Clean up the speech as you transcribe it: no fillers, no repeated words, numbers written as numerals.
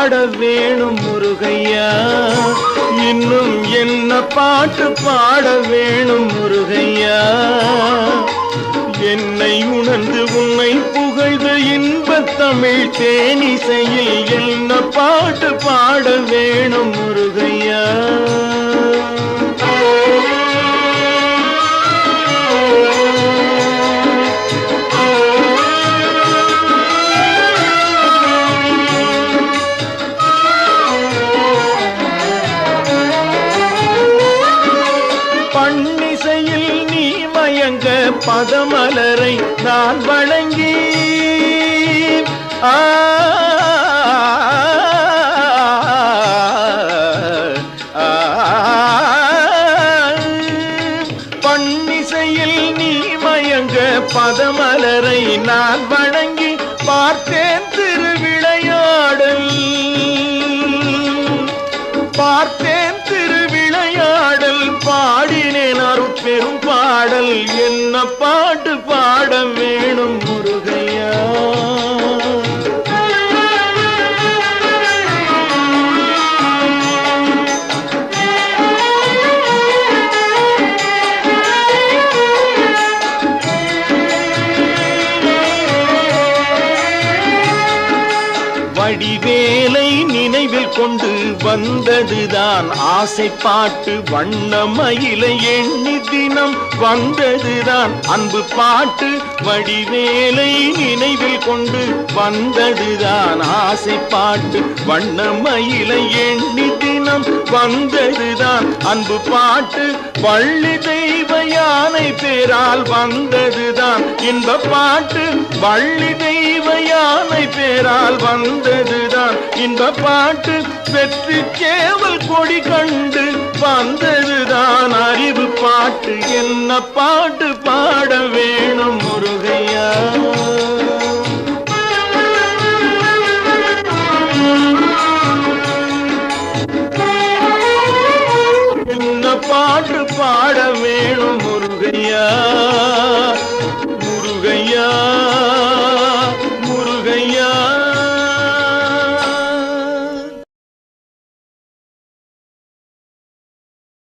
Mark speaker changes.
Speaker 1: பாட வேணும் முருகையா, இன்னும் என்ன பாட்டு பாட வேணும் முருகையா. என்னை உணர்ந்து உன்னை புகழ்ந்து இன்பத் தமிழ் தேனிசையில் என்ன பாட்டு பாட வேணும் முருகையா. பண்ணிசையில் நீ மயங்க பதமலரை நான் வணங்கி பண்ணிசையில் நீ மயங்க பதமலரை நான் வணங்கி பார்த்தேன் திருவிளையாடல், பார்த்தேன் திருவிளையாடல், பாடினேன் அருட்பெரும் பாடல். என்ன பாட்டு பாட வேணும் முருகையா. வடிவேலை நினைவில் கொண்டு வந்ததுதான் ஆசை பாட்டு, வண்ணமயிலை எண்ணி தினம் வந்ததுதான் அன்பு பாட்டு. வடிவேலை நினைவில் கொண்டு வந்ததுதான் ஆசை பாட்டு, வண்ணமயிலை எண்ணி தினம் வந்ததுதான் அன்பு பாட்டு. வள்ளி தெய்வ யானை பேரால் வந்ததுதான் இன்ப பாட்டு, வள்ளி தெய்வ யானை பேரால் வந்ததுதான் இன்ப பாட்டு. வெற்றி சேவல் கொடி கண்டு வந்ததுதான் அறிவு பாட்டு. என்ன பாட்டு பாட வேணும் முருகையா. என்ன பாட்டு பாட வேணும் முருகையா, முருகையா.